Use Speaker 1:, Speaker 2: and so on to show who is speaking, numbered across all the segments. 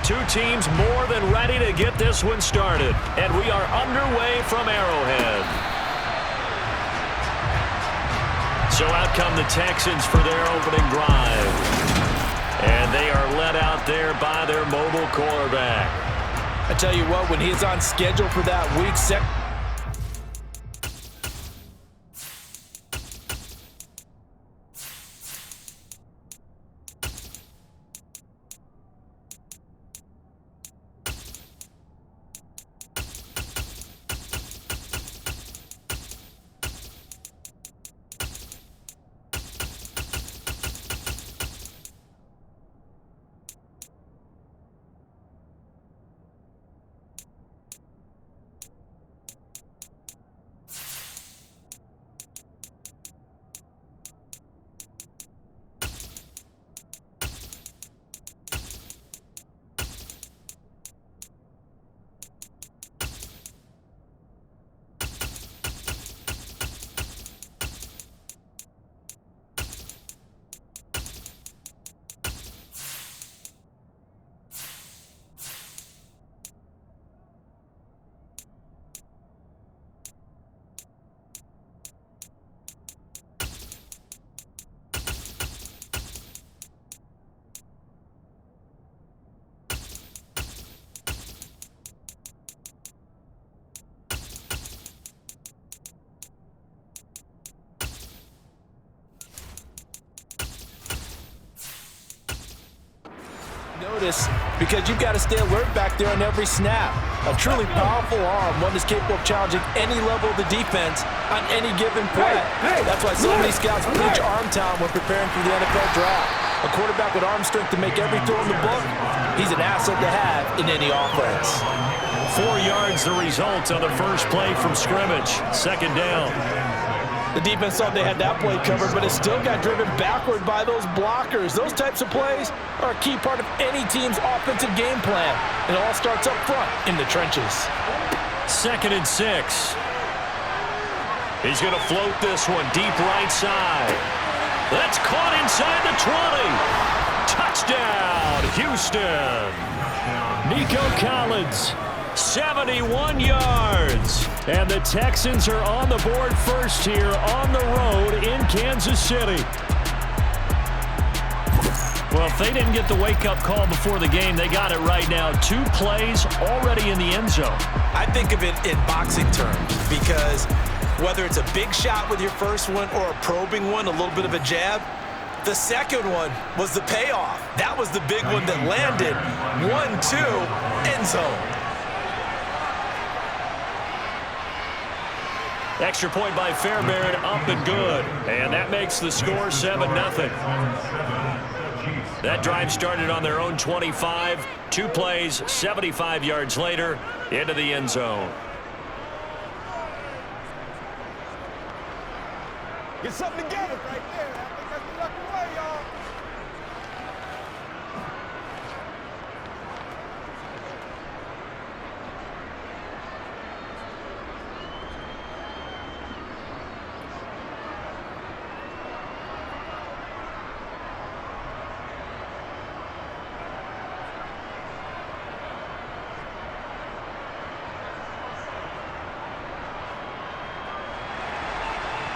Speaker 1: Two teams more than ready to get this one started. And we are underway from Arrowhead. So out come the Texans for their opening drive. And they are led out there by their mobile quarterback.
Speaker 2: I tell you what, when he's on schedule for that week, notice, because you've got to stay alert back there on every snap. A truly powerful arm, one that's capable of challenging any level of the defense on any given play. That's why so many scouts preach arm talent when preparing for the NFL draft. A quarterback with arm strength to make every throw in the book, he's an asset to have in any offense.
Speaker 1: 4 yards the result on the first play from scrimmage. Second down.
Speaker 2: The defense thought they had that play covered, but it still got driven backward by those blockers. Those types of plays are a key part of any team's offensive game plan. It all starts up front in the trenches.
Speaker 1: 2nd and 6. He's going to float this one deep right side. That's caught inside the 20. Touchdown, Houston. Nico Collins, 71 yards. And the Texans are on the board first here on the road in Kansas City. Well, if they didn't get the wake-up call before the game, they got it right now. 2 plays already in the end zone.
Speaker 2: I think of it in boxing terms because whether it's a big shot with your first one or a probing one, a little bit of a jab, the second one was the payoff. That was the big one that landed. 1-2, end zone.
Speaker 1: Extra point by Fairbairn, up and good. And that makes the score 7-0. That drive started on their own 25. 2 plays, 75 yards later, into the end zone.
Speaker 3: Get something together right there. I think that's the lucky way, y'all.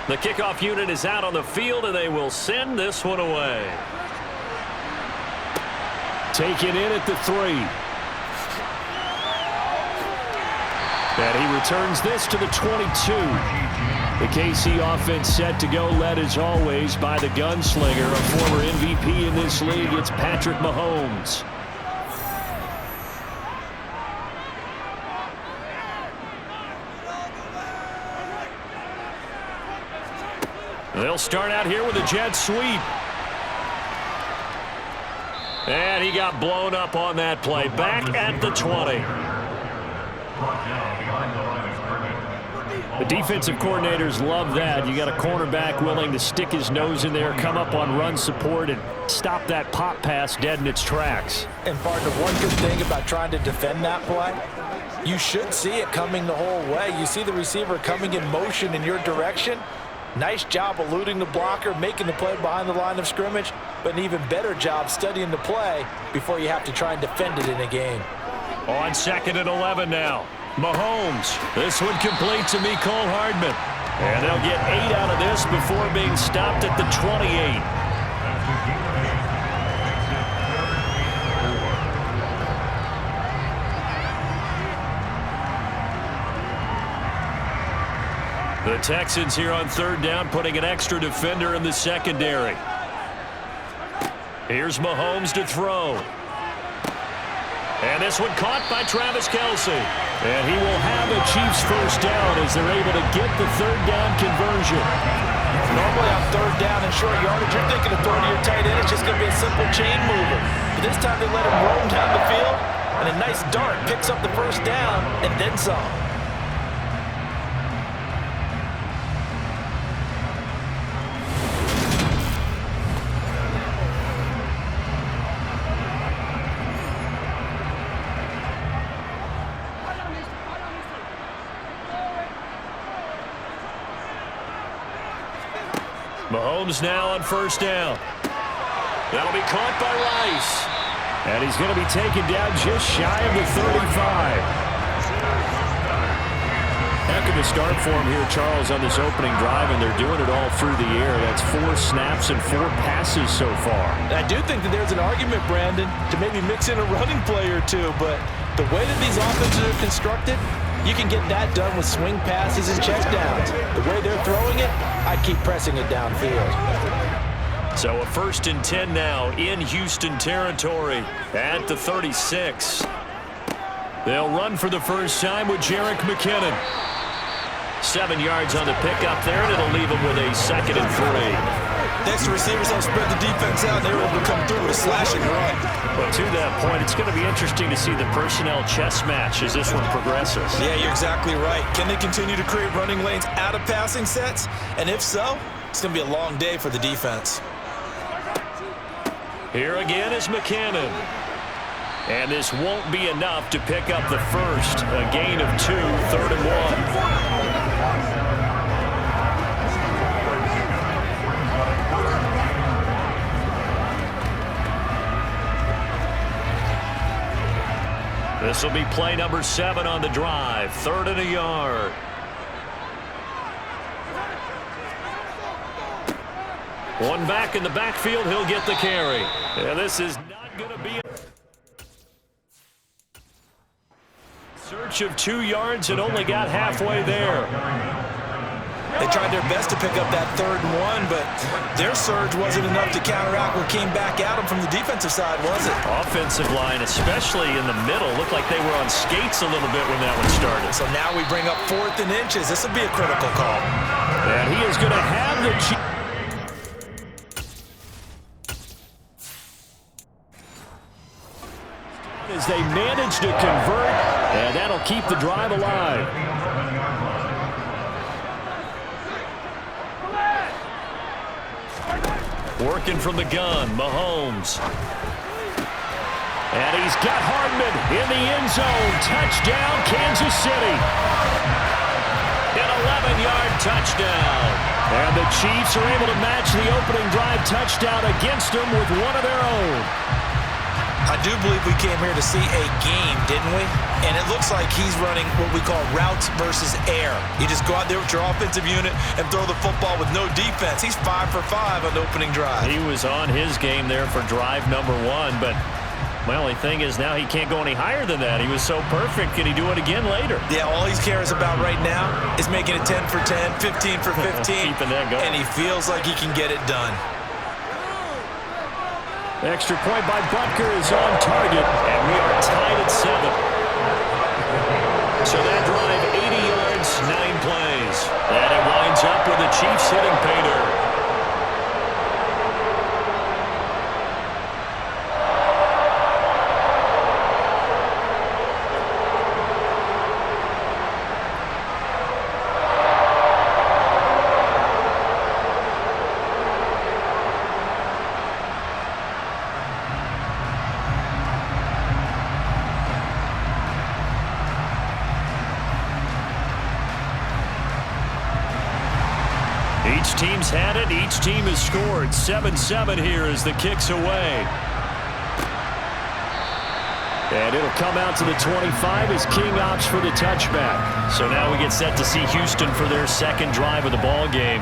Speaker 1: The kickoff unit is out on the field, and they will send this one away. Taken in at the 3. And he returns this to the 22. The KC offense set to go, led as always by the gunslinger, a former MVP in this league. It's Patrick Mahomes. They'll start out here with a jet sweep. And he got blown up on that play. Back at the 20. The defensive coordinators love that. You got a cornerback willing to stick his nose in there, come up on run support, and stop that pop pass dead in its tracks.
Speaker 2: And partner, one good thing about trying to defend that play, you should see it coming the whole way. You see the receiver coming in motion in your direction. Nice job eluding the blocker, making the play behind the line of scrimmage, but an even better job studying the play before you have to try and defend it in a game.
Speaker 1: On 2nd and 11 now. Mahomes. This one complete to Mecole Hardman. And they'll get 8 out of this before being stopped at the 28. The Texans here on 3rd down, putting an extra defender in the secondary. Here's Mahomes to throw. And this one caught by Travis Kelce. And he will have a Chiefs first down as they're able to get the 3rd down conversion.
Speaker 2: Normally on 3rd down and short yardage, you're thinking of throwing to your tight end. It's just going to be a simple chain mover. But this time they let him roam down the field, and a nice dart picks up the first down and then some.
Speaker 1: Mahomes now on 1st down. That'll be caught by Rice. And he's going to be taken down just shy of the 35. Heck of a start for him here, Charles, on this opening drive, and they're doing it all through the air. That's 4 snaps and 4 passes so far.
Speaker 2: I do think that there's an argument, Brandon, to maybe mix in a running play or two, but the way that these offenses are constructed, you can get that done with swing passes and checkdowns. The way they're throwing it, I'd keep pressing it downfield.
Speaker 1: So a 1st and 10 now in Houston territory at the 36. They'll run for the first time with Jerick McKinnon. 7 yards on the pickup there, and it'll leave him with a 2nd and 3.
Speaker 4: The extra receivers help spread the defense out, and they were able to come through with a slash and run.
Speaker 1: But to that point, it's going to be interesting to see the personnel chess match as this one progresses.
Speaker 4: Yeah, you're exactly right. Can they continue to create running lanes out of passing sets? And if so, it's going to be a long day for the defense.
Speaker 1: Here again is McKinnon. And this won't be enough to pick up the first. A gain of 2, 3rd and 1. This will be play number 7 on the drive. 3rd and a yard. One back in the backfield. He'll get the carry. Yeah, this is not going to be a search of 2 yards and only got halfway there.
Speaker 4: They tried their best to pick up that 3rd and 1, but their surge wasn't enough to counteract what came back at them from the defensive side, was it?
Speaker 1: Offensive line, especially in the middle, looked like they were on skates a little bit when that one started.
Speaker 4: So now we bring up 4th and inches. This will be a critical call.
Speaker 1: And he is going to have the as they manage to convert, and that'll keep the drive alive. Working from the gun, Mahomes. And he's got Hardman in the end zone. Touchdown, Kansas City. An 11-yard touchdown. And the Chiefs are able to match the opening drive touchdown against them with one of their own.
Speaker 4: I do believe we came here to see a game, didn't we? And it looks like he's running what we call routes versus air. You just go out there with your offensive unit and throw the football with no defense. He's 5 for 5 on the opening drive.
Speaker 1: He was on his game there for drive number 1, but my only thing is now he can't go any higher than that. He was so perfect. Can he do it again later?
Speaker 4: Yeah, all he cares about right now is making it 10 for 10, 15 for 15.
Speaker 1: Keeping that going.
Speaker 4: And he feels like he can get it done.
Speaker 1: Extra point by Butker is on target, and we are tied at 7. So that drive, 80 yards, 9 plays. And it winds up with the Chiefs hitting pay dirt. Each Each team's had it. Each team has scored. 7-7 here as the kick's away. And it'll come out to the 25 as King opts for the touchback. So now we get set to see Houston for their second drive of the ball game.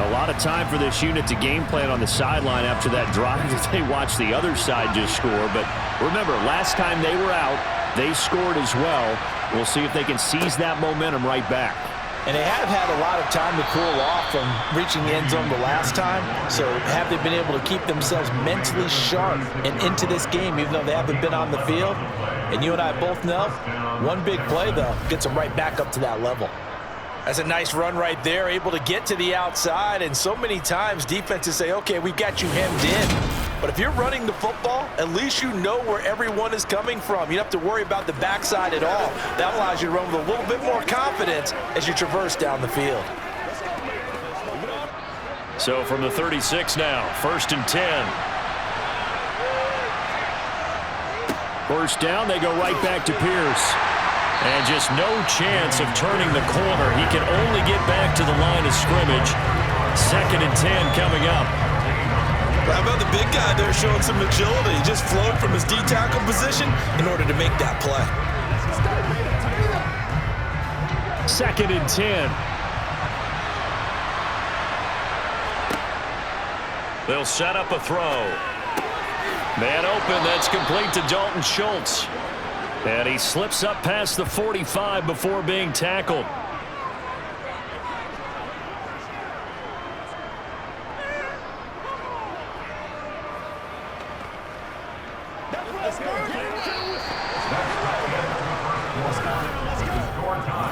Speaker 1: A lot of time for this unit to game plan on the sideline after that drive that they watched the other side just score. But remember, last time they were out, they scored as well. We'll see if they can seize that momentum right back.
Speaker 2: And they have had a lot of time to cool off from reaching the end zone the last time. So have they been able to keep themselves mentally sharp and into this game, even though they haven't been on the field? And you and I both know, one big play, though, gets them right back up to that level.
Speaker 4: That's a nice run right there, able to get to the outside. And so many times defenses say, okay, we've got you hemmed in. But if you're running the football, at least you know where everyone is coming from. You don't have to worry about the backside at all. That allows you to run with a little bit more confidence as you traverse down the field.
Speaker 1: So from the 36 now, 1st and 10. First down, they go right back to Pierce. And just no chance of turning the corner. He can only get back to the line of scrimmage. 2nd and 10 coming up.
Speaker 4: How about the big guy there showing some agility? He just flowed from his D-tackle position in order to make that play.
Speaker 1: 2nd and 10. They'll set up a throw. Man open, that's complete to Dalton Schultz. And he slips up past the 45 before being tackled.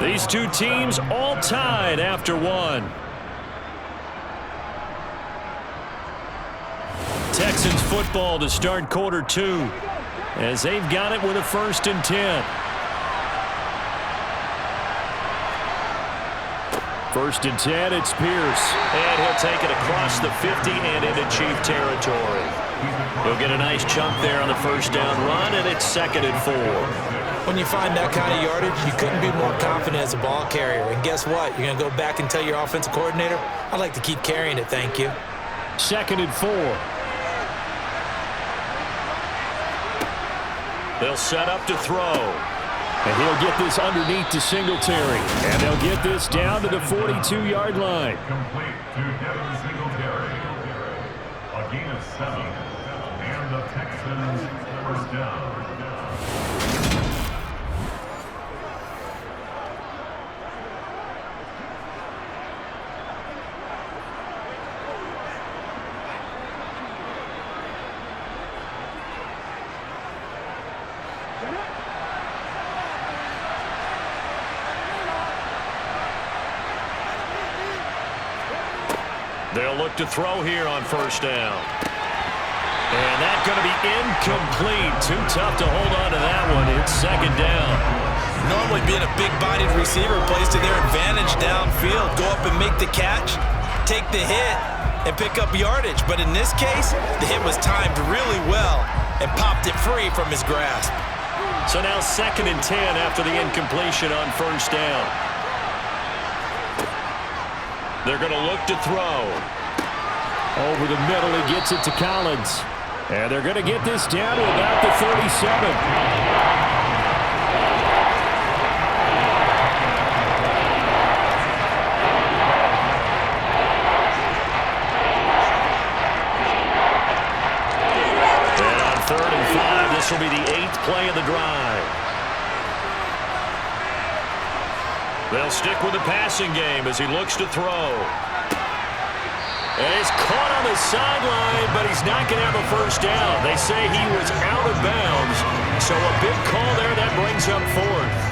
Speaker 1: These two teams all tied after one. Texans football to start quarter 2 as they've got it with a 1st and 10. 1st and 10, it's Pierce. And he'll take it across the 50 and into Chief territory. He'll get a nice chunk there on the 1st down run, and it's 2nd and 4.
Speaker 2: When you find that kind of yardage, you couldn't be more confident as a ball carrier. And guess what? You're going to go back and tell your offensive coordinator, I'd like to keep carrying it, thank you.
Speaker 1: 2nd and 4. They'll set up to throw. And he'll get this underneath to Singletary. And they'll get this down to the 42-yard line.
Speaker 5: Complete to Devin Singletary. A gain of 7. And the Texans 1st down.
Speaker 1: They'll look to throw here on 1st down. And that's going to be incomplete. Too tough to hold on to that one. It's 2nd down.
Speaker 4: Normally being a big-bodied receiver plays to their advantage downfield. Go up and make the catch, take the hit, and pick up yardage. But in this case, the hit was timed really well and popped it free from his grasp.
Speaker 1: So now 2nd and 10 after the incompletion on 1st down. They're going to look to throw. Over the middle, he gets it to Collins. And they're going to get this down to about the 37. And on 3rd and 5, this will be the 8th play of the drive. They'll stick with the passing game as he looks to throw. And he's caught on the sideline, but he's not going to have a 1st down. They say he was out of bounds, so a big call there that brings up 4th.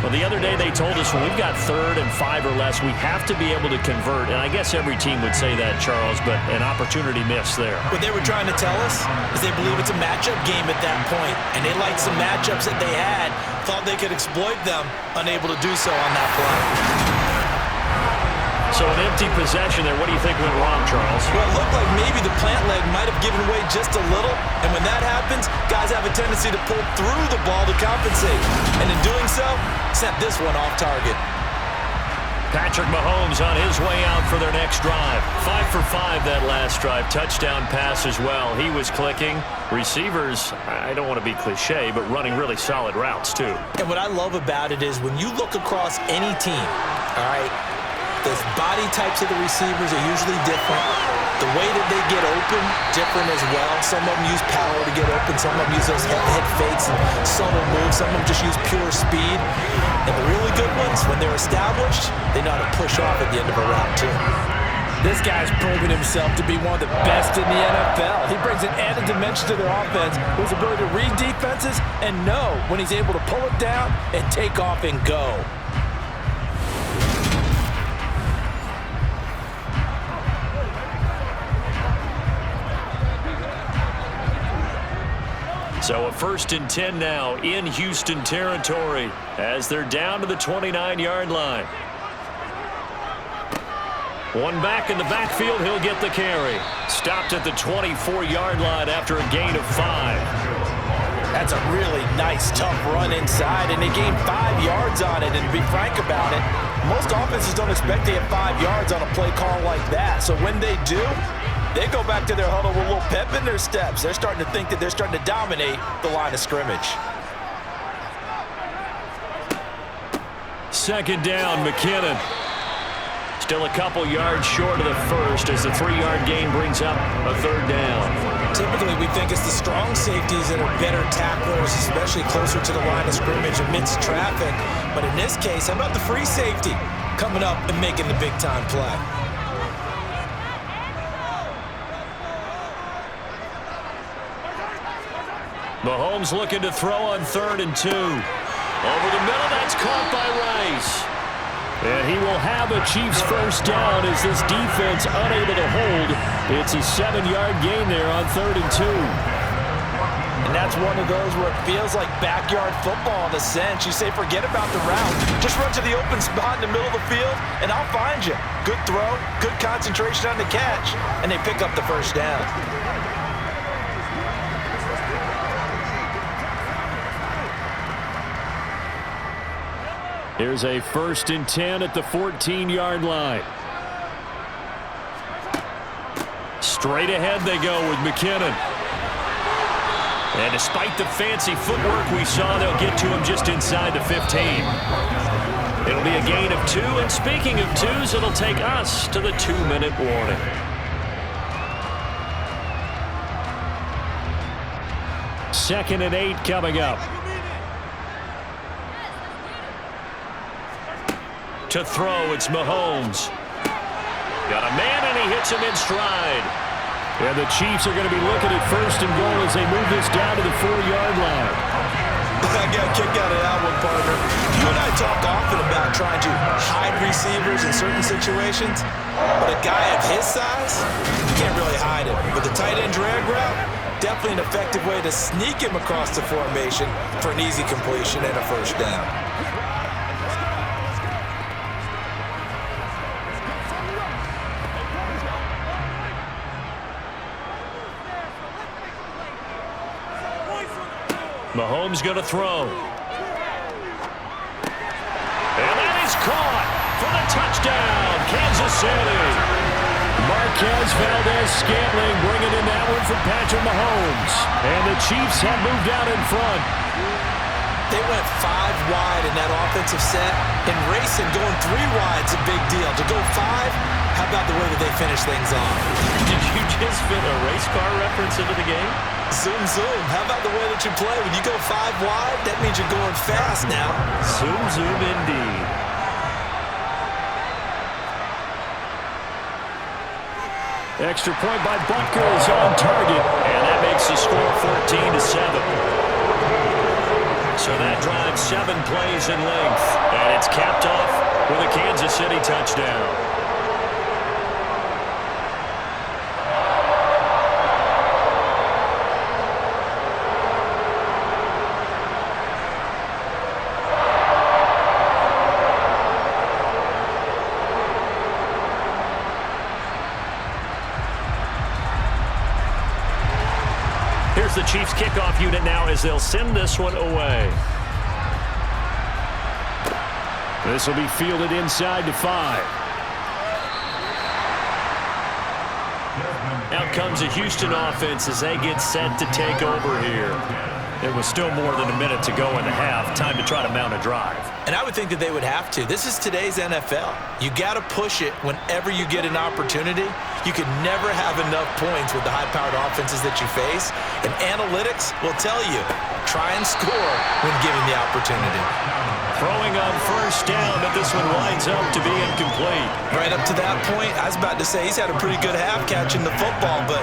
Speaker 1: Well, the other day they told us when we've got 3rd and 5 or less, we have to be able to convert. And I guess every team would say that, Charles, but an opportunity missed there.
Speaker 4: What they were trying to tell us is they believe it's a matchup game at that point, and they liked some matchups that they had, thought they could exploit them, unable to do so on that play.
Speaker 1: So an empty possession there. What do you think went wrong, Charles?
Speaker 2: Well, it looked like maybe the plant leg might have given way just a little. And when that happens, guys have a tendency to pull through the ball to compensate. And in doing so, sent this one off target.
Speaker 1: Patrick Mahomes on his way out for their next drive. 5 for 5 that last drive. Touchdown pass as well. He was clicking. Receivers, I don't want to be cliche, but running really solid routes too.
Speaker 4: And what I love about it is when you look across any team, all right, the body types of the receivers are usually different. The way that they get open, different as well. Some of them use power to get open. Some of them use those head fakes and subtle moves. Some of them just use pure speed. And the really good ones, when they're established, they know how to push off at the end of a route, too.
Speaker 2: This guy's proven himself to be one of the best in the NFL. He brings an added dimension to their offense with his ability to read defenses and know when he's able to pull it down and take off and go.
Speaker 1: So a 1st and 10 now in Houston territory as they're down to the 29-yard line. One back in the backfield, he'll get the carry. Stopped at the 24-yard line after a gain of 5.
Speaker 2: That's a really nice, tough run inside, and they gained 5 yards on it. And to be frank about it, most offenses don't expect to get 5 yards on a play call like that. So when they do, they go back to their huddle with a little pep in their steps. They're starting to think that they're starting to dominate the line of scrimmage.
Speaker 1: 2nd down, McKinnon. Still a couple yards short of the first as the 3-yard gain brings up a 3rd down.
Speaker 4: Typically, we think it's the strong safeties that are better tacklers, especially closer to the line of scrimmage amidst traffic. But in this case, how about the free safety coming up and making the big-time play?
Speaker 1: Mahomes looking to throw on 3rd and 2. Over the middle, that's caught by Rice. And he will have a Chiefs first down as this defense unable to hold. It's a 7-yard gain there on 3rd and 2.
Speaker 2: And that's one of those where it feels like backyard football in a sense. You say forget about the route. Just run to the open spot in the middle of the field, and I'll find you. Good throw, good concentration on the catch, and they pick up the first down.
Speaker 1: Here's a 1st and 10 at the 14-yard line. Straight ahead they go with McKinnon. And despite the fancy footwork we saw, they'll get to him just inside the 15. It'll be a gain of 2, and speaking of 2s, it'll take us to the 2-minute warning. Second and 8 coming up. To throw, it's Mahomes. Got a man, and he hits him in stride. And the Chiefs are going to be looking at 1st and goal as they move this down to the 4-yard line.
Speaker 4: I got a kick out of that one, partner. You and I talk often about trying to hide receivers in certain situations, but a guy of his size, you can't really hide him. With the tight end drag route, definitely an effective way to sneak him across the formation for an easy completion and a first down.
Speaker 1: Mahomes going to throw. And that is caught for the touchdown, Kansas City. Marquez Valdez-Scantling bringing in that one for Patrick Mahomes. And the Chiefs have moved out in front.
Speaker 4: They went 5 wide in that offensive set, and racing going 3 wide's a big deal. To go 5, how about the way that they finish things off?
Speaker 1: Did you just fit a race car reference into the game?
Speaker 4: Zoom, zoom. How about the way that you play? When you go 5 wide, that means you're going fast now.
Speaker 1: Zoom, zoom indeed. Extra point by Butker is on target, and that makes the score 14-7. So that drives 7 plays in length, and it's capped off with a Kansas City touchdown. Here's the Chiefs kickoff unit now as they'll send this one away. This will be fielded inside to 5. Out comes the Houston offense as they get set to take over here. It was still more than a minute to go in the half. Time to try to mount a drive.
Speaker 4: And I would think that they would have to. This is today's NFL. You got to push it whenever you get an opportunity. You can never have enough points with the high-powered offenses that you face. And analytics will tell you, try and score when given the opportunity.
Speaker 1: Throwing on first down, but this one winds up to be incomplete.
Speaker 4: Right up to that point, I was about to say he's had a pretty good half catching the football, but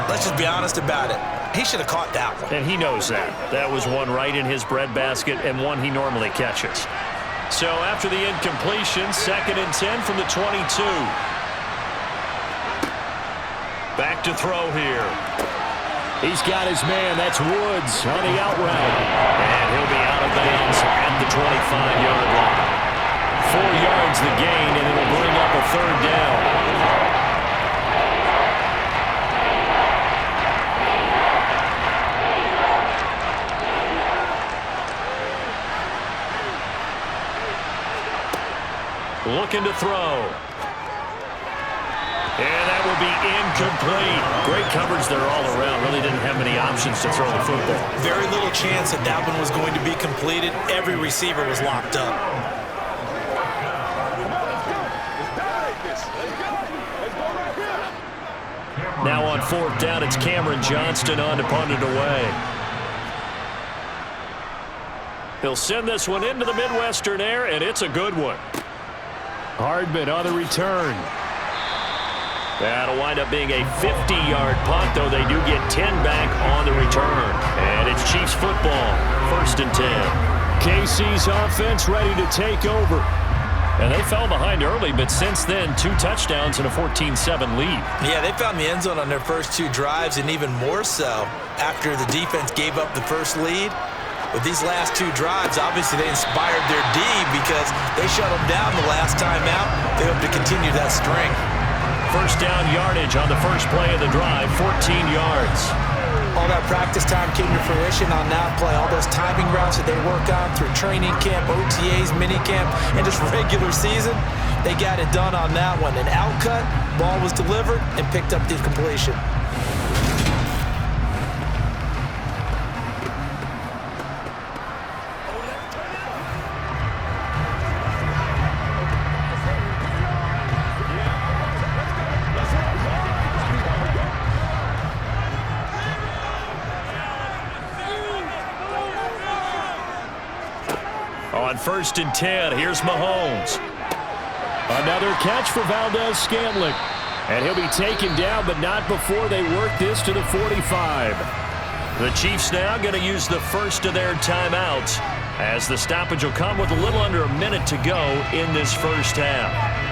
Speaker 4: let's just be honest about it. He should have caught that one.
Speaker 1: And he knows that. That was one right in his breadbasket and one he normally catches. So after the incompletion, 2nd and 10 from the 22. Back to throw here. He's got his man. That's Woods on the out route. And he'll be out of bounds at the 25-yard line. 4 yards the gain, and it'll bring up a 3rd down. Looking to throw. And that will be incomplete. Great coverage there all around. Really didn't have many options to throw the football.
Speaker 4: Very little chance that that one was going to be completed. Every receiver was locked up.
Speaker 1: Now on 4th down, it's Cameron Johnston on to punt it away. He'll send this one into the Midwestern air, and it's a good one. Hardman on the return. That'll wind up being a 50-yard punt, though they do get 10 back on the return. And it's Chiefs football, 1st and 10. KC's offense ready to take over. And they fell behind early, but since then, 2 touchdowns and a 14-7 lead.
Speaker 4: Yeah, they found the end zone on their first 2 drives, and even more so after the defense gave up the first lead. With these last 2 drives, obviously they inspired their D because they shut them down the last time out. They hope to continue that string.
Speaker 1: First down yardage on the first play of the drive, 14 yards.
Speaker 2: All that practice time came to fruition on that play. All those timing routes that they work on through training camp, OTAs, minicamp, and just regular season, they got it done on that one. An outcut, ball was delivered, and picked up the completion.
Speaker 1: On 1st and 10, here's Mahomes. Another catch for Valdez-Scantling. And he'll be taken down, but not before they work this to the 45. The Chiefs now going to use the first of their timeouts, as the stoppage will come with a little under a minute to go in this first half.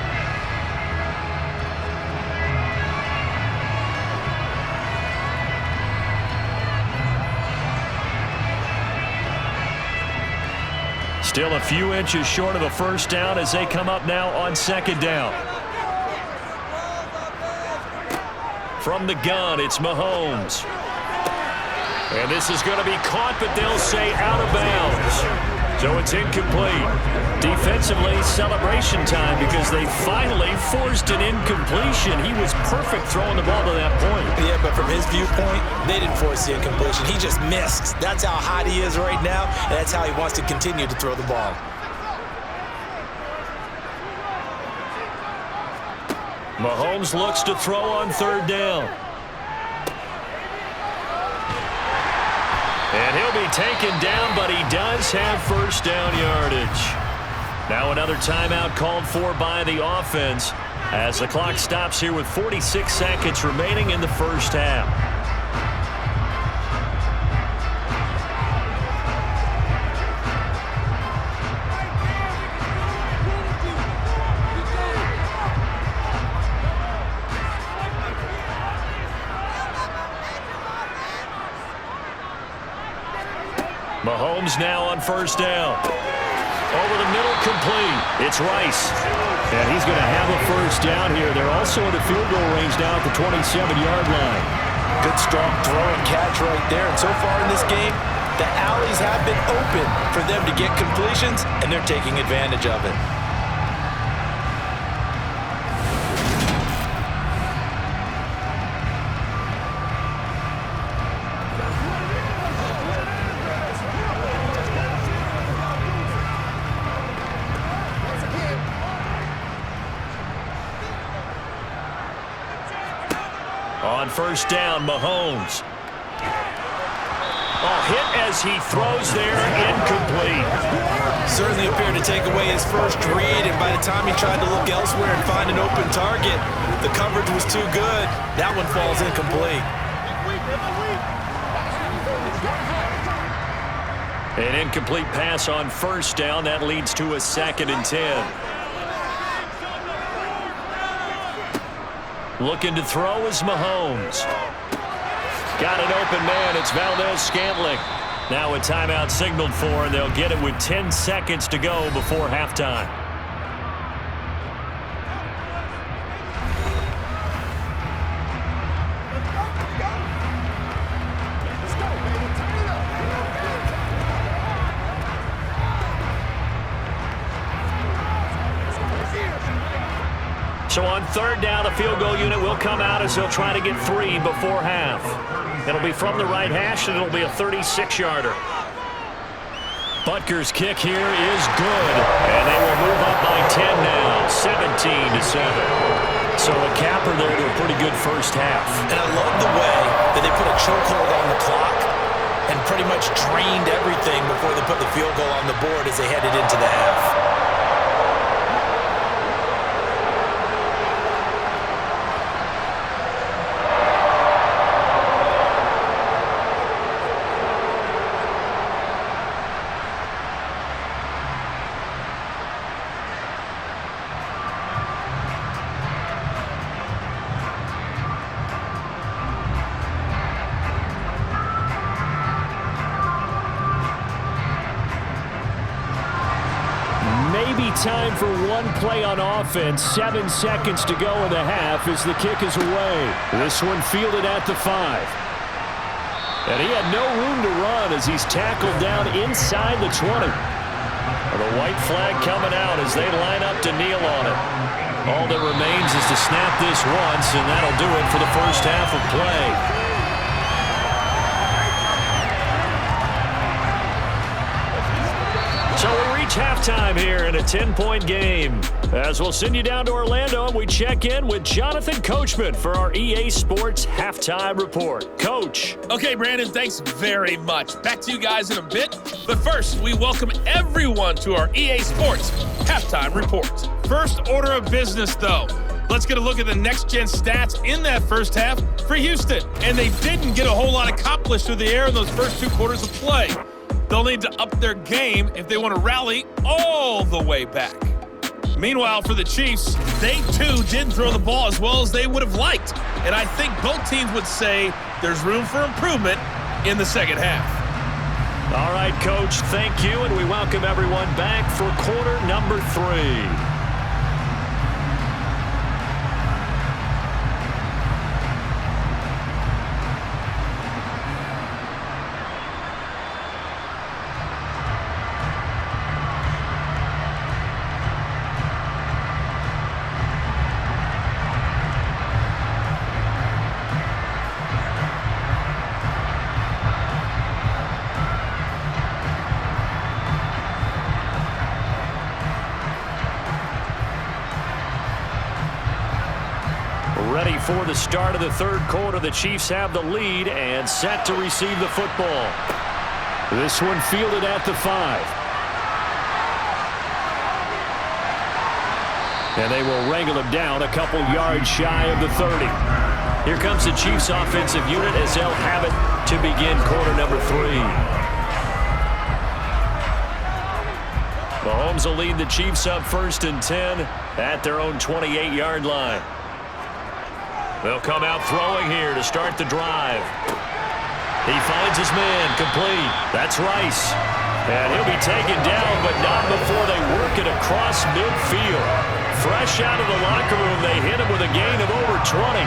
Speaker 1: Still a few inches short of a first down as they come up now on 2nd down. From the gun, it's Mahomes. And this is going to be caught, but they'll say out of bounds. So it's incomplete. Defensively, celebration time because they finally forced an incompletion. He was perfect throwing the ball to that point.
Speaker 4: Yeah, but from his viewpoint, they didn't force the incompletion. He just missed. That's how hot he is right now, and that's how he wants to continue to throw the ball.
Speaker 1: Mahomes looks to throw on 3rd down. And he'll be taken down, but he does have first down yardage. Now another timeout called for by the offense as the clock stops here with 46 seconds remaining in the first half. Mahomes now on first down. Over the middle, complete. It's Rice. And he's going to have a first down here. They're also in the field goal range now at the 27-yard line.
Speaker 2: Good, strong throw and catch right there. And so far in this game, The alleys have been open for them to get completions, and they're taking advantage of it.
Speaker 1: On first down, Mahomes. Hit as he throws there, incomplete.
Speaker 2: Certainly appeared to take away his first read, and by the time he tried to look elsewhere and find an open target, the coverage was too good. That one falls incomplete.
Speaker 1: An incomplete pass on first down. That leads to a 2nd and 10. Looking to throw is Mahomes. Got an open man. It's Valdez-Scantling. Now a timeout signaled for, and they'll get it with 10 seconds to go before halftime. So on third down, a field goal unit will come out as they'll try to get 3 before half. It'll be from the right hash, and it'll be a 36-yarder. Butker's kick here is good, and they will move up by 10 now, 17-7. So a capper there to a pretty good first half.
Speaker 2: And I love the way that they put a chokehold on the clock and pretty much drained everything before they put the field goal on the board as they headed into the half.
Speaker 1: Time for one play on offense. 7 seconds to go in the half as the kick is away. This one fielded at the 5. And he had no room to run as he's tackled down inside the 20. The white flag coming out as they line up to kneel on it. All that remains is to snap this once, and that'll do it for the first half of play. So we reach halftime here in a 10-point game. As we'll send you down to Orlando, and we check in with Jonathan Coachman for our EA Sports Halftime Report. Coach.
Speaker 6: Okay, Brandon, thanks very much. Back to you guys in a bit. But first, we welcome everyone to our EA Sports Halftime Report. First order of business, though. Let's get a look at the next-gen stats in that first half for Houston. And they didn't get a whole lot accomplished through the air in those first 2 quarters of play. They'll need to up their game if they want to rally all the way back. Meanwhile, for the Chiefs, they too didn't throw the ball as well as they would have liked. And I think both teams would say there's room for improvement in the second half.
Speaker 1: All right, Coach, thank you, and we welcome everyone back for quarter number 3. Ready for the start of the third quarter. The Chiefs have the lead and set to receive the football. This one fielded at the 5. And they will wrangle him down a couple yards shy of the 30. Here comes the Chiefs offensive unit as they'll have it to begin quarter number 3. Mahomes will lead the Chiefs up 1st and 10 at their own 28-yard line. They'll come out throwing here to start the drive. He finds his man, complete. That's Rice. And he'll be taken down, but not before they work it across midfield. Fresh out of the locker room, they hit him with a gain of over 20.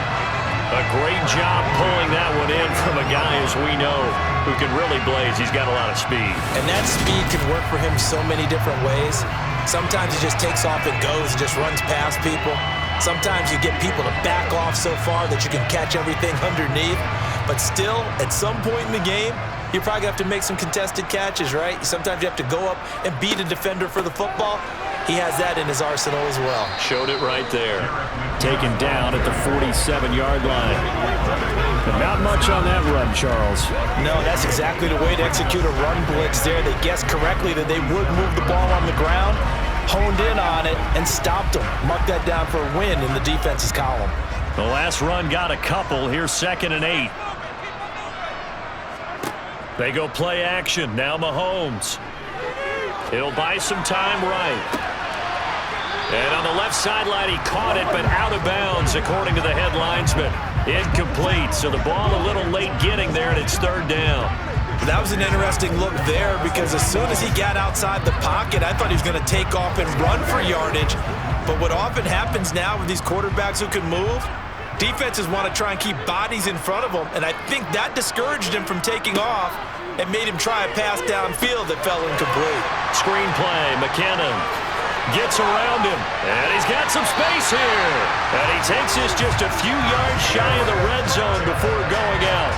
Speaker 1: A great job pulling that one in from a guy, as we know, who can really blaze. He's got a lot of speed.
Speaker 4: And that speed can work for him so many different ways. Sometimes he just takes off and goes and just runs past people. Sometimes you get people to back off so far that you can catch everything underneath. But still, at some point in the game, you're probably going to have to make some contested catches, right? Sometimes you have to go up and beat a defender for the football. He has that in his arsenal as well.
Speaker 1: Showed it right there. Taken down at the 47-yard line. But not much on that run, Charles.
Speaker 2: No, that's exactly the way to execute a run blitz there. They guessed correctly that they would move the ball on the ground, honed in on it, and stopped them. Mark that down for a win in the defense's column.
Speaker 1: The last run got a couple. Here's 2nd and 8. They go play action. Now Mahomes. He'll buy some time right. And on the left sideline, he caught it, but out of bounds, according to the head linesman. Incomplete, so the ball a little late getting there, and it's 3rd down.
Speaker 4: That was an interesting look there because as soon as he got outside the pocket, I thought he was going to take off and run for yardage. But what often happens now with these quarterbacks who can move, defenses want to try and keep bodies in front of them, and I think that discouraged him from taking off and made him try a pass downfield that fell incomplete.
Speaker 1: Screenplay, McKinnon gets around him, and he's got some space here. And he takes this just a few yards shy of the red zone before going out.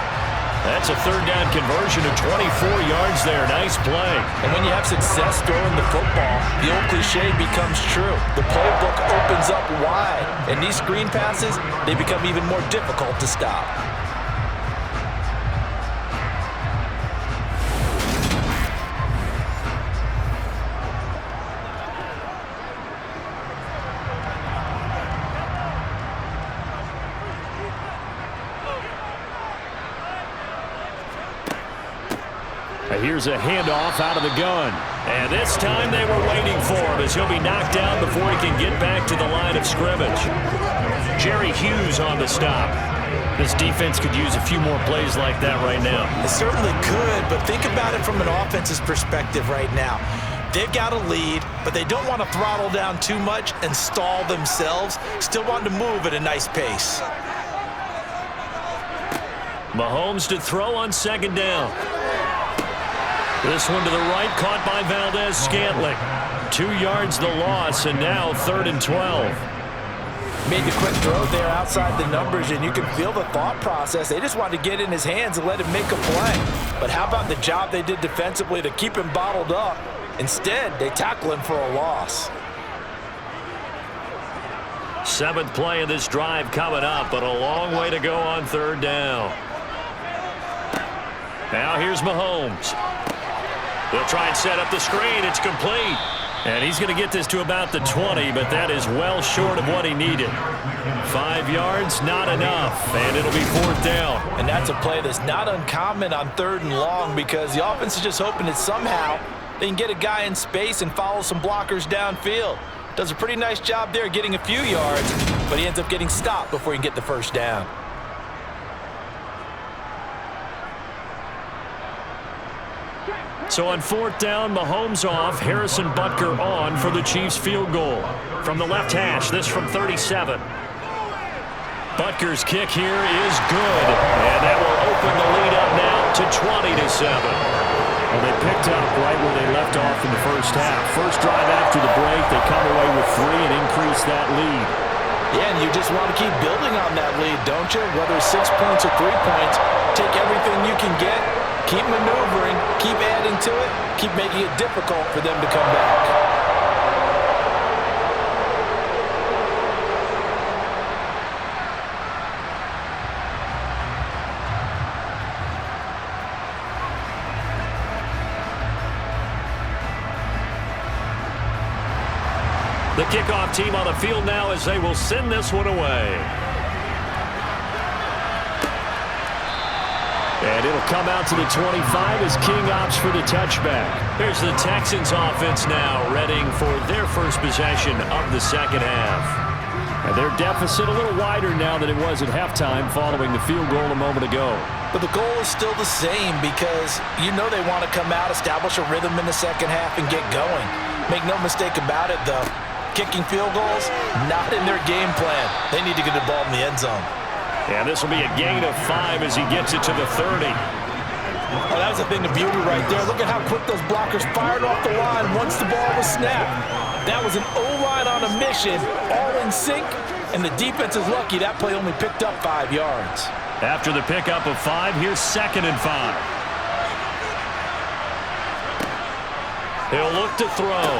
Speaker 1: That's a 3rd down conversion of 24 yards there. Nice play.
Speaker 2: And when you have success throwing the football, the old cliche becomes true. The playbook opens up wide, and these screen passes, they become even more difficult to stop.
Speaker 1: Here's a handoff out of the gun. And this time they were waiting for him as he'll be knocked down before he can get back to the line of scrimmage. Jerry Hughes on the stop. This defense could use a few more plays like that right now.
Speaker 4: It certainly could, but think about it from an offense's perspective right now. They've got a lead, but they don't want to throttle down too much and stall themselves. Still want to move at a nice pace.
Speaker 1: Mahomes to throw on 2nd down. This one to the right, caught by Valdez-Scantling. 2 yards the loss, and now 3rd and 12.
Speaker 2: Made the quick throw there outside the numbers, and you can feel the thought process. They just wanted to get in his hands and let him make a play. But how about the job they did defensively to keep him bottled up? Instead, they tackle him for a loss.
Speaker 1: 7th play of this drive coming up, but a long way to go on 3rd down. Now here's Mahomes. They'll try and set up the screen. It's complete. And he's going to get this to about the 20, but that is well short of what he needed. 5 yards, not enough, and it'll be 4th down.
Speaker 2: And that's a play that's not uncommon on 3rd and long because the offense is just hoping that somehow they can get a guy in space and follow some blockers downfield. Does a pretty nice job there getting a few yards, but he ends up getting stopped before he can get the 1st down.
Speaker 1: So on 4th down, Mahomes off, Harrison Butker on for the Chiefs field goal. From the left hash, this from 37. Butker's kick here is good, and that will open the lead up now to 20-7. Well, they picked up right where they left off in the first half. First drive after the break, they come away with 3 and increase that lead.
Speaker 2: Yeah, and you just want to keep building on that lead, don't you? Whether it's 6 points or 3 points, take everything you can get. Keep maneuvering, keep adding to it, keep making it difficult for them to come back.
Speaker 1: The kickoff team on the field now as they will send this one away. And it'll come out to the 25 as King opts for the touchback. Here's the Texans offense now, readying for their first possession of the second half. And their deficit a little wider now than it was at halftime following the field goal a moment ago.
Speaker 2: But the goal is still the same because you know they want to come out, establish a rhythm in the second half, and get going. Make no mistake about it, though. Kicking field goals, not in their game plan. They need to get the ball in the end zone.
Speaker 1: And this will be a gain of 5 as he gets it to the 30.
Speaker 2: Oh, that was a thing of beauty right there. Look at how quick those blockers fired off the line once the ball was snapped. That was an O-line on a mission, all in sync, and the defense is lucky that play only picked up 5 yards.
Speaker 1: After the pickup of 5, here's 2nd and 5. He'll look to throw.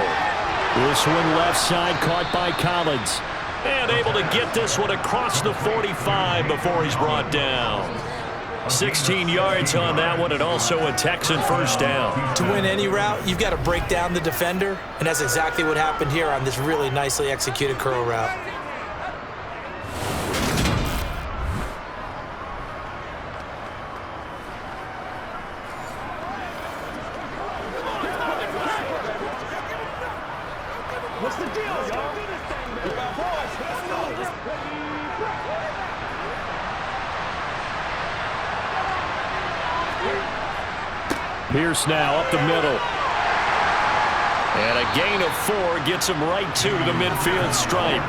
Speaker 1: This one left side caught by Collins. And able to get this one across the 45 before he's brought down. 16 yards on that one, and also a Texan first down.
Speaker 4: To win any route, you've got to break down the defender, and that's exactly what happened here on this really nicely executed curl route.
Speaker 3: What's the deal, y'all?
Speaker 1: Pierce now up the middle. And a gain of 4 gets him right to the midfield stripe.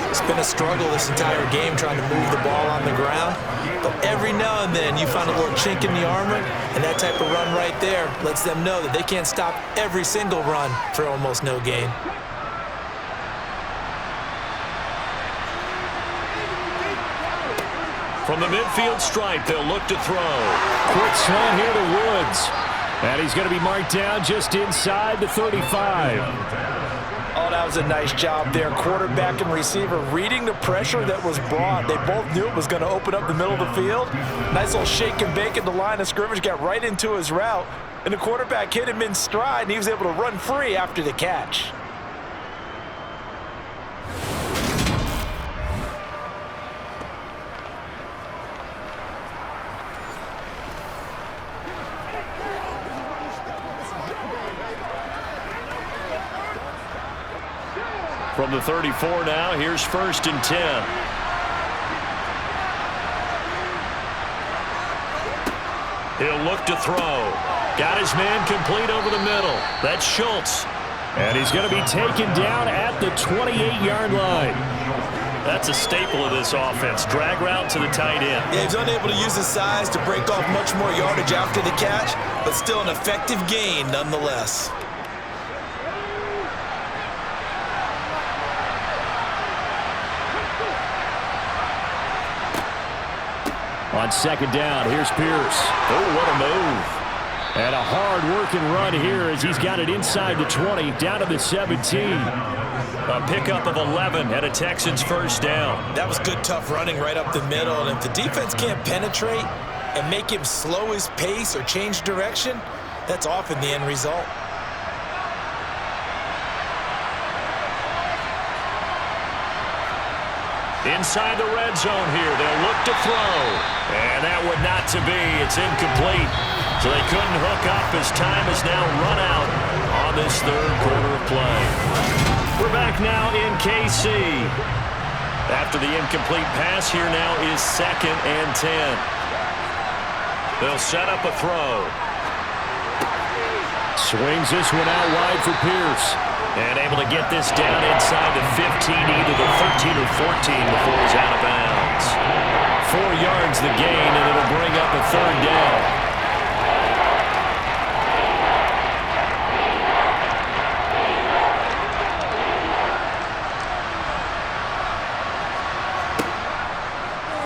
Speaker 4: It's been a struggle this entire game trying to move the ball on the ground. But every now and then you find a little chink in the armor, and that type of run right there lets them know that they can't stop every single run for almost no gain.
Speaker 1: From the midfield stripe, they'll look to throw. Quick slant here to Woods. And he's going to be marked down just inside the 35.
Speaker 2: Oh, that was a nice job there. Quarterback and receiver reading the pressure that was brought. They both knew it was going to open up the middle of the field. Nice little shake and bake at the line of scrimmage, got right into his route. And the quarterback hit him in stride, and he was able to run free after the catch.
Speaker 1: From the 34 now, here's 1st and 10. He'll look to throw. Got his man complete over the middle. That's Schultz. And he's going to be taken down at the 28-yard line. That's a staple of this offense. Drag route to the tight end.
Speaker 4: Yeah, he's unable to use his size to break off much more yardage after the catch, but still an effective gain nonetheless.
Speaker 1: On 2nd down, here's Pierce. Oh, what a move. And a hard-working run here as he's got it inside the 20, down to the 17. A pickup of 11 and a Texans first down.
Speaker 4: That was good, tough running right up the middle. And if the defense can't penetrate and make him slow his pace or change direction, that's often the end result.
Speaker 1: Inside the red zone here, they'll look to throw. And that would not to be. It's incomplete. So they couldn't hook up as time is now run out on this 3rd quarter of play. We're back now in KC. After the incomplete pass, here now is 2nd and 10. They'll set up a throw. Swings this one out wide for Pierce. And able to get this down inside the 15, either the 13 or 14 before he's out of bounds. 4 yards the gain, and it'll bring up a 3rd down.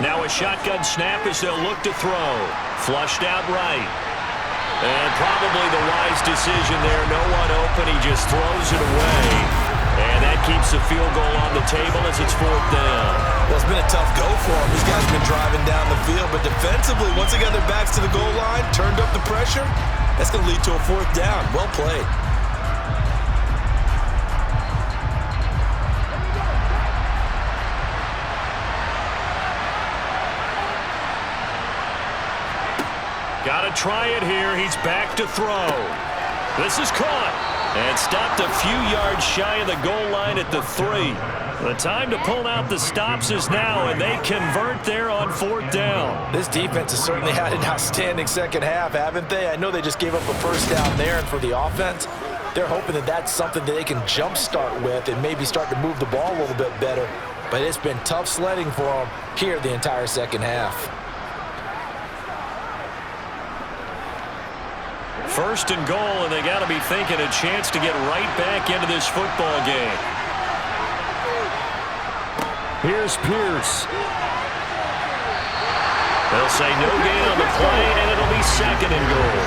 Speaker 1: Now a shotgun snap as they'll look to throw. Flushed out right. And probably the wise decision there. No one open. He just throws it away. And that keeps the field goal on the table as it's 4th down.
Speaker 4: Well, it's been a tough go for him. These guys have been driving down the field. But defensively, once they got their backs to the goal line, turned up the pressure, that's going to lead to a 4th down. Well played.
Speaker 1: Got to try it here. He's back to throw. This is caught. And stopped a few yards shy of the goal line at the 3. The time to pull out the stops is now, and they convert there on 4th down.
Speaker 2: This defense has certainly had an outstanding second half, haven't they? I know they just gave up a first down there, and for the offense, they're hoping that that's something that they can jumpstart with and maybe start to move the ball a little bit better. but it's been tough sledding for them here the entire second half.
Speaker 1: First and goal, and they got to be thinking a chance to get right back into this football game. Here's Pierce. They'll say no gain on the play, and it'll be second and goal.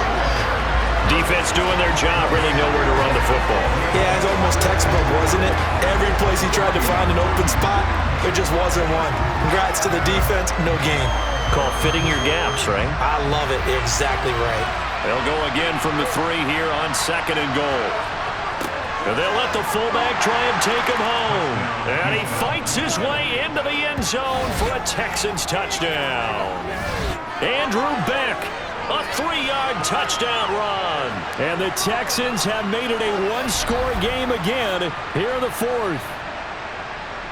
Speaker 1: Defense doing their job, really nowhere to run the football.
Speaker 2: Yeah, it's almost textbook, wasn't it? Every place he tried to find an open spot, there just wasn't one. Congrats to the defense, no gain.
Speaker 1: Call fitting your gaps, right?
Speaker 2: I love it. Exactly right.
Speaker 1: They'll go again from the 3 here on second and goal. And they'll let the fullback try and take him home. And he fights his way into the end zone for a Texans touchdown. Andrew Beck, a 3-yard touchdown run. And the Texans have made it a one-score game again here in the 4th.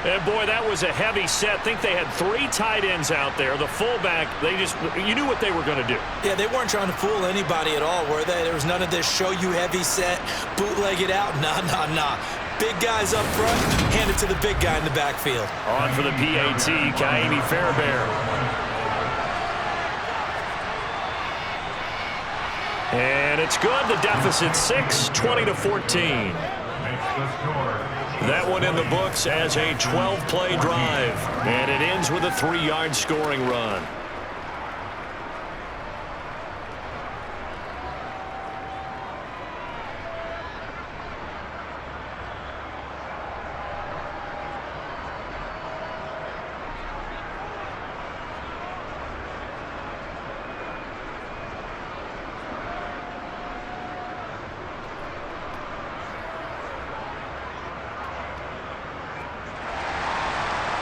Speaker 1: And, boy, that was a heavy set. I think they had 3 tight ends out there. The fullback, you knew what they were going to do.
Speaker 2: Yeah, they weren't trying to fool anybody at all, were they? There was none of this show-you-heavy set, bootleg it out. Nah. Big guys up front, hand it to the big guy in the backfield.
Speaker 1: On for the PAT, Kaimi Fairbairn. And it's good. The deficit 6, 20-14. That one in the books as a 12-play drive. And it ends with a 3-yard scoring run.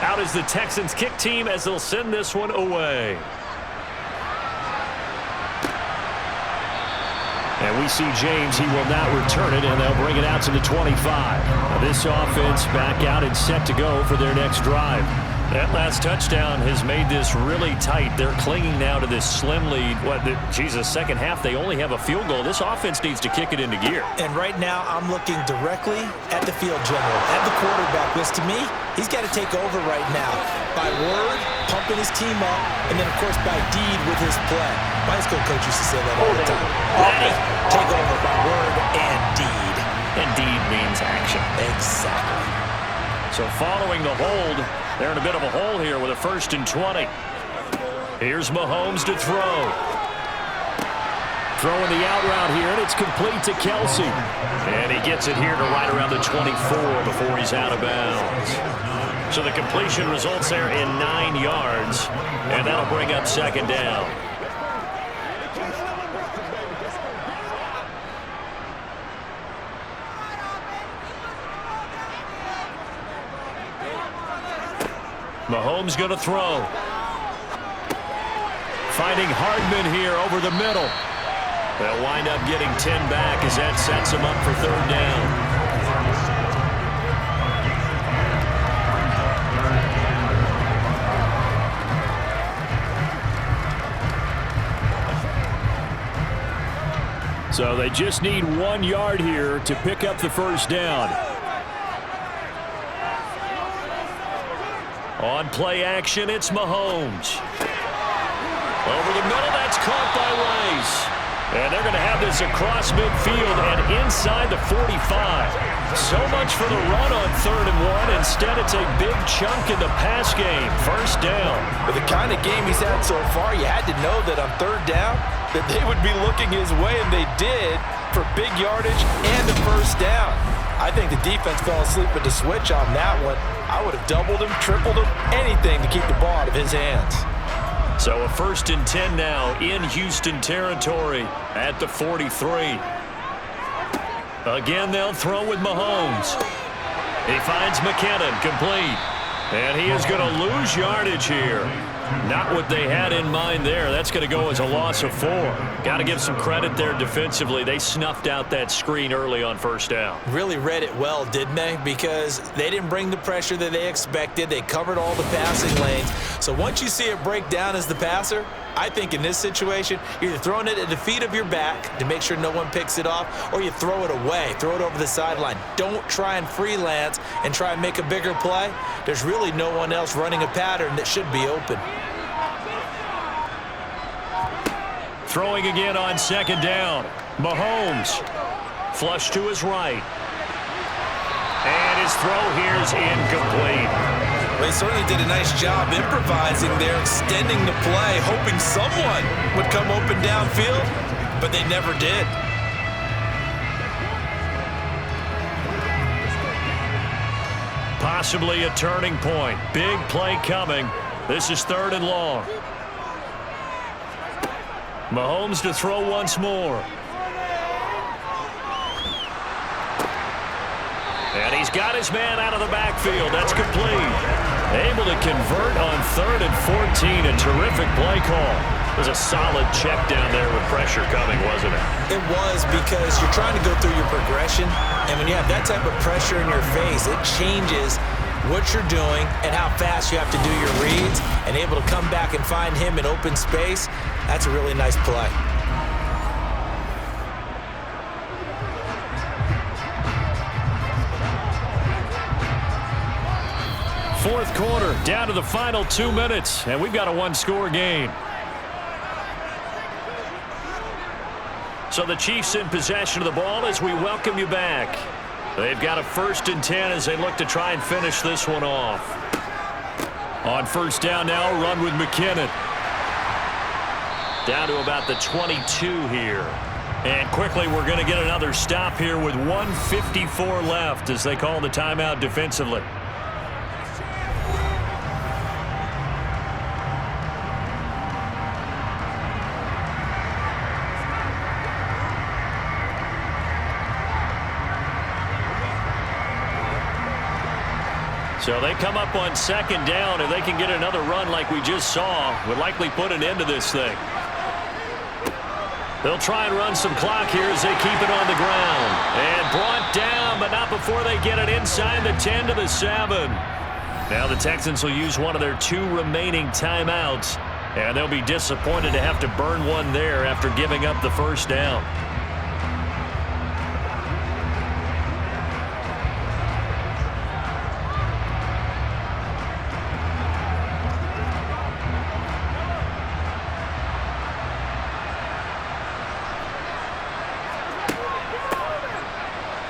Speaker 1: Out is the Texans kick team as they'll send this one away. And we see James, he will not return it, and they'll bring it out to the 25. Now this offense back out and set to go for their next drive. That last touchdown has made this really tight. They're clinging now to this slim lead. Second half, they only have a field goal. This offense needs to kick it into gear.
Speaker 2: And right now, I'm looking directly at the field general, at the quarterback, which to me, he's got to take over right now. By word, pumping his team up, and then, of course, by deed with his play. My high school coach used to say that all the time. Ready, take over by word and deed.
Speaker 1: And deed means action.
Speaker 2: Exactly.
Speaker 1: So following the hold, they're in a bit of a hole here with a 1st and 20. Here's Mahomes to throw. Throwing the out route here, and it's complete to Kelsey. And he gets it here to right around the 24 before he's out of bounds. So the completion results there in 9 yards, and that'll bring up second down. Mahomes going to throw. Finding Hardman here over the middle. They'll wind up getting 10 back as that sets him up for 3rd down. So they just need 1 yard here to pick up the 1st down. On play action, it's Mahomes. Over the middle, that's caught by Rice. And they're going to have this across midfield and inside the 45. So much for the run on 3rd and 1. Instead, it's a big chunk in the pass game. 1st down.
Speaker 2: With the kind of game he's had so far, you had to know that on 3rd down, that they would be looking his way, and they did, for big yardage and a 1st down. I think the defense fell asleep with the switch on that one. I would have doubled him, tripled him, anything to keep the ball out of his hands.
Speaker 1: So a 1st and 10 now in Houston territory at the 43. Again, they'll throw with Mahomes. He finds McKinnon, complete. And he is going to lose yardage here. Not what they had in mind there. That's going to go as a loss of 4. Got to give some credit there defensively. They snuffed out that screen early on 1st down.
Speaker 2: Really read it well, didn't they? Because they didn't bring the pressure that they expected. They covered all the passing lanes. So once you see it break down as the passer,
Speaker 4: I think in this situation, you're either throwing it at the feet of your back to make sure no one picks it off, or you throw it away, throw it over the sideline. Don't try and freelance and try and make a bigger play. There's really no one else running a pattern that should be open.
Speaker 1: Throwing again on second down. Mahomes. Flush to his right. And his throw here is incomplete.
Speaker 4: They certainly did a nice job improvising there, extending the play, hoping someone would come open downfield, but they never did.
Speaker 1: Possibly a turning point. Big play coming. This is 3rd and long. Mahomes to throw once more. And he's got his man out of the backfield. That's complete. Able to convert on 3rd and 14. A terrific play call. It was a solid check down there with pressure coming, wasn't it?
Speaker 4: It was, because you're trying to go through your progression, and when you have that type of pressure in your face, it changes what you're doing and how fast you have to do your reads, and able to come back and find him in open space. That's a really nice play.
Speaker 1: Fourth quarter, down to the final 2 minutes, and we've got a one-score game. So the Chiefs in possession of the ball as we welcome you back. They've got a 1st and 10 as they look to try and finish this one off. On 1st down now, run with McKinnon. Down to about the 22 here. And quickly we're going to get another stop here with 1:54 left as they call the timeout defensively. So they come up on 2nd down, and they can get another run like we just saw. Would likely put an end to this thing. They'll try and run some clock here as they keep it on the ground. And brought down, but not before they get it inside the 10 to the 7. Now the Texans will use one of their 2 remaining timeouts, and they'll be disappointed to have to burn one there after giving up the 1st down.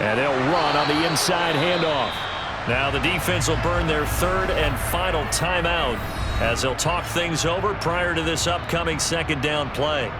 Speaker 1: And they'll run on the inside handoff. Now the defense will burn their 3rd and final timeout as they'll talk things over prior to this upcoming 2nd down play.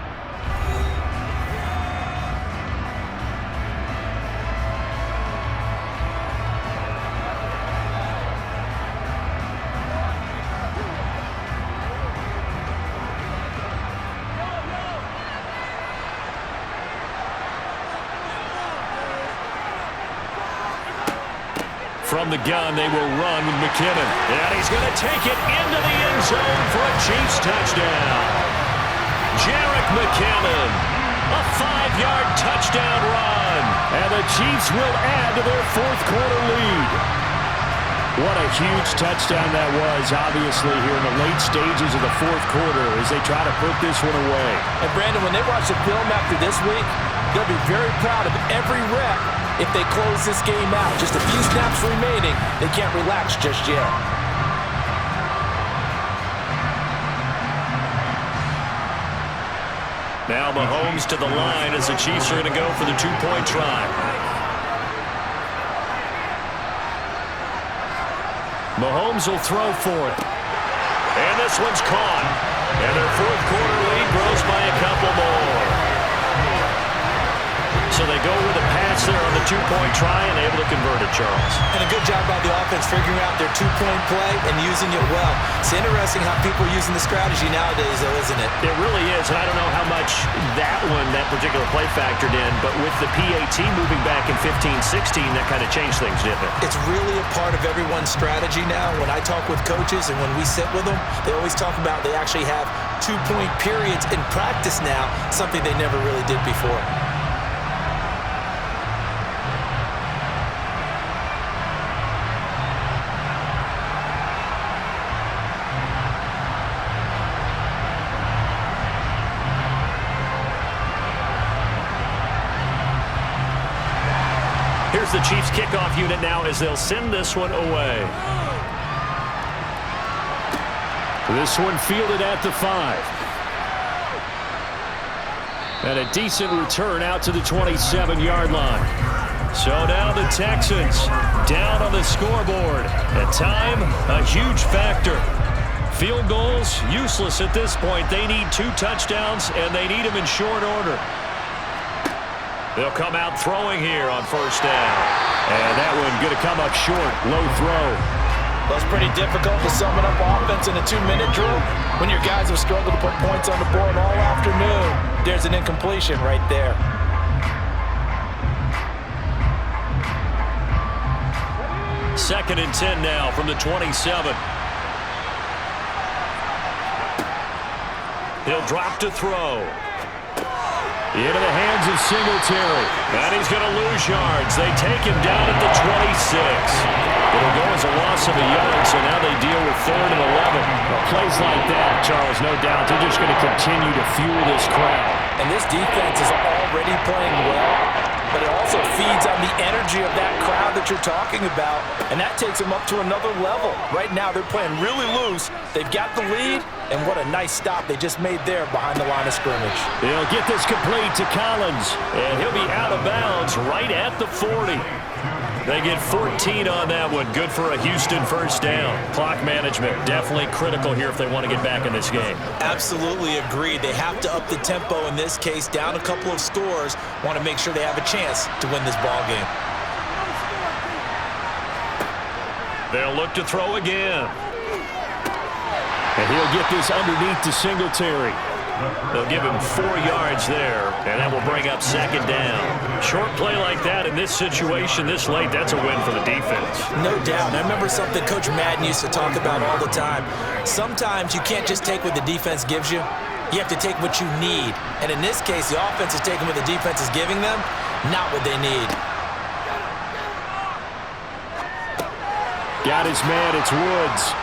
Speaker 1: From the gun, they will run with McKinnon. And he's going to take it into the end zone for a Chiefs touchdown. Jerick McKinnon, a 5-yard touchdown run. And the Chiefs will add to their 4th quarter lead. What a huge touchdown that was, obviously, here in the late stages of the 4th quarter as they try to put this one away.
Speaker 2: And, Brandon, when they watch the film after this week, they'll be very proud of every rep. If they close this game out, just a few snaps remaining, they can't relax just yet.
Speaker 1: Now Mahomes to the line as the Chiefs are going to go for the 2-point try. Mahomes will throw for it. And this one's caught. And their 4th quarter lead grows by a couple more. So they go with a pass there on the 2-point try and able to convert it, Charles.
Speaker 4: And a good job by the offense figuring out their 2-point play and using it well. It's interesting how people are using the strategy nowadays, though, isn't it?
Speaker 1: It really is, and I don't know how much that particular play factored in, but with the PAT moving back in 15-16, that kind of changed things, didn't it?
Speaker 4: It's really a part of everyone's strategy now. When I talk with coaches and when we sit with them, they always talk about they actually have 2-point periods in practice now, something they never really did before.
Speaker 1: Here's the Chiefs kickoff unit now as they'll send this one away. This one fielded at the 5. And a decent return out to the 27-yard line. So now the Texans down on the scoreboard. At time, a huge factor. Field goals, useless at this point. They need 2 touchdowns, and they need them in short order. They'll come out throwing here on first down. And that one going to come up short. Low throw.
Speaker 2: Well, it's pretty difficult to sum it up offense in a 2-minute drill when your guys have struggled to put points on the board all afternoon. There's an incompletion right there.
Speaker 1: Second and 10 now from the 27. He'll drop to throw. Into the hands of Singletary. And he's going to lose yards. They take him down at the 26. It'll go as a loss of a yard, so now they deal with 3rd and 11. Well, plays like that, Charles, no doubt, they're just going to continue to fuel this crowd.
Speaker 2: And this defense is already playing well, but it also feeds on the energy of that crowd that you're talking about, and that takes them up to another level. Right now, they're playing really loose. They've got the lead, and what a nice stop they just made there behind the line of scrimmage.
Speaker 1: They'll get this complete to Collins, and he'll be out of bounds right at the 40. They get 14 on that one. Good for a Houston first down. Clock management definitely critical here if they want to get back in this game.
Speaker 4: Absolutely agreed. They have to up the tempo in this case, down a couple of scores. Want to make sure they have a chance to win this ball game.
Speaker 1: They'll look to throw again. And he'll get this underneath to Singletary. They'll give him 4 yards there, and that will bring up second down. Short play like that in this situation this late, that's a win for the defense.
Speaker 4: No doubt. I remember something Coach Madden used to talk about all the time. Sometimes you can't just take what the defense gives you. You have to take what you need. And in this case, the offense is taking what the defense is giving them, not what they need.
Speaker 1: Got his man, it's Woods.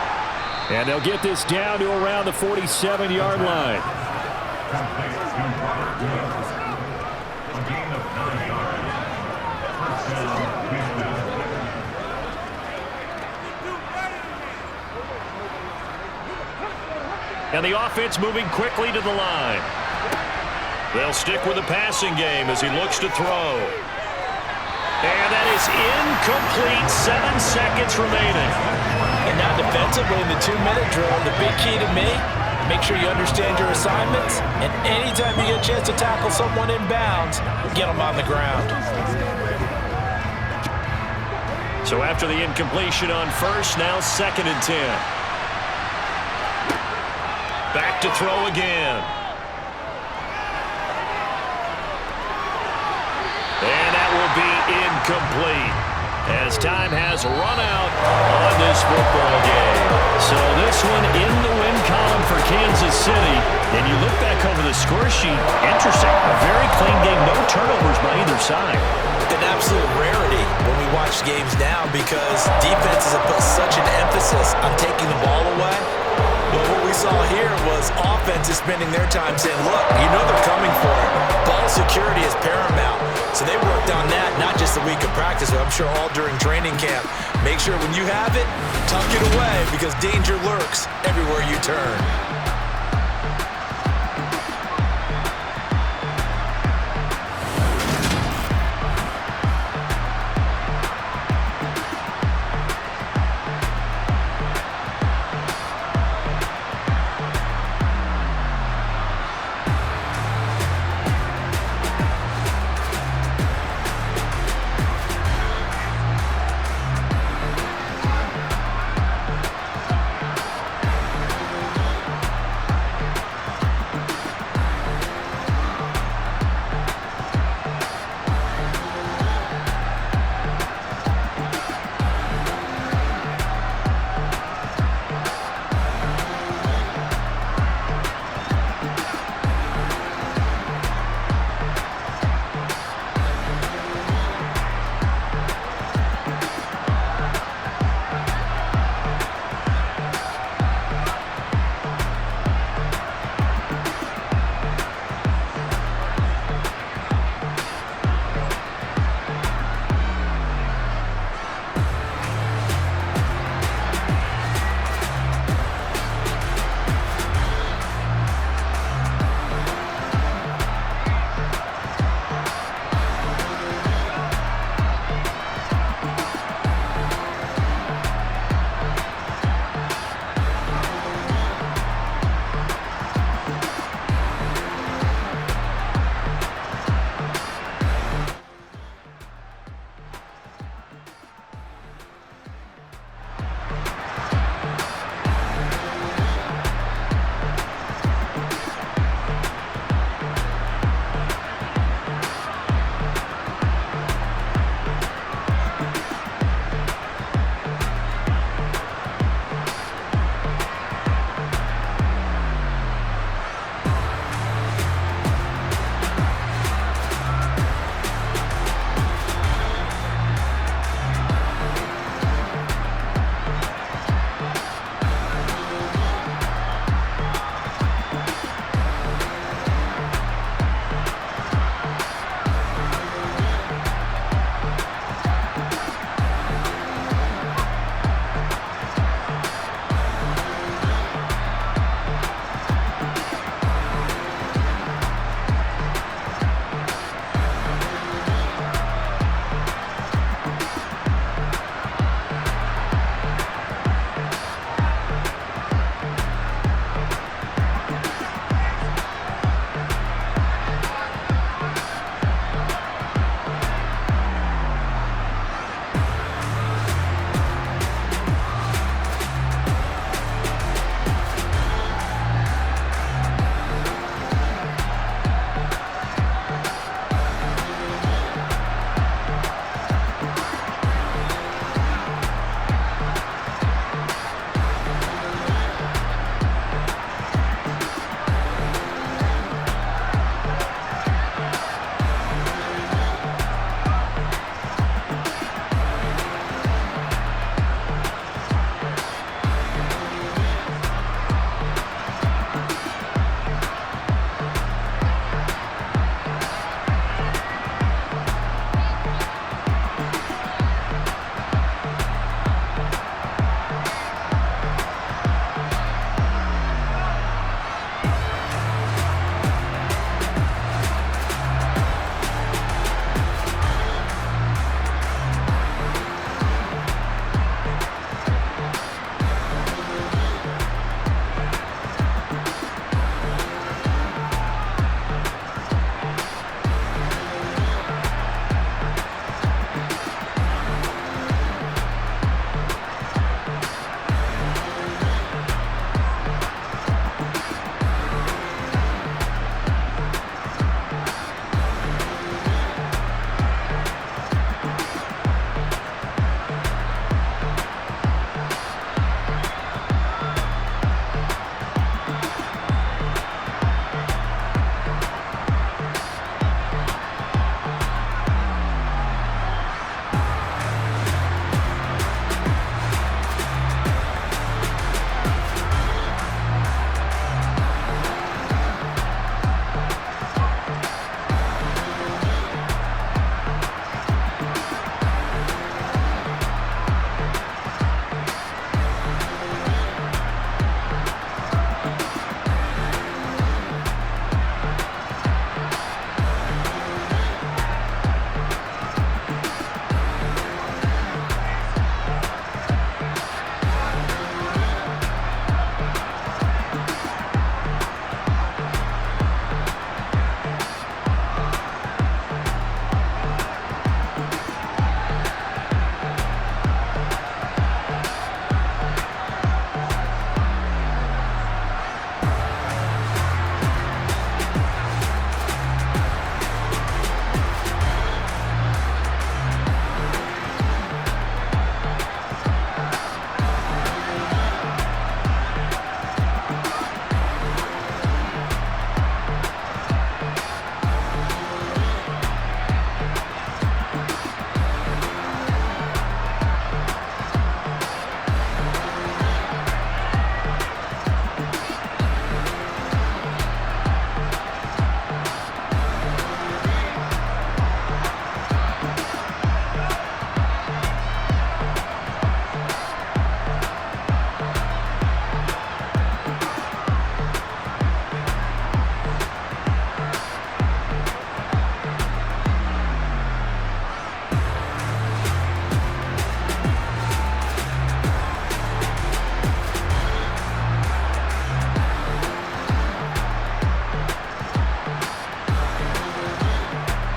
Speaker 1: And they'll get this down to around the 47-yard line.
Speaker 5: A gain of 9 yards. First down, Houston.
Speaker 1: And the offense moving quickly to the line. They'll stick with the passing game as he looks to throw. And that is incomplete. 7 seconds remaining.
Speaker 2: And now defensively in the 2-minute drill, the big key to me, make sure you understand your assignments, and anytime you get a chance to tackle someone in bounds, get them on the ground.
Speaker 1: So after the incompletion on first, now 2nd and 10. Back to throw again. And that will be incomplete, as time has run out on this football game. So this one in the win column for Kansas City. And you look back over the score sheet, interesting. A very clean game, no turnovers by either side.
Speaker 4: An absolute rarity when we watch games now because defenses have put such an emphasis on taking the ball away. But what we saw here was offenses spending their time saying, look, you know they're coming for it. Ball security is paramount. So they worked on that, not just a week of practice, but I'm sure all during training camp. Make sure when you have it, tuck it away because danger lurks everywhere you turn.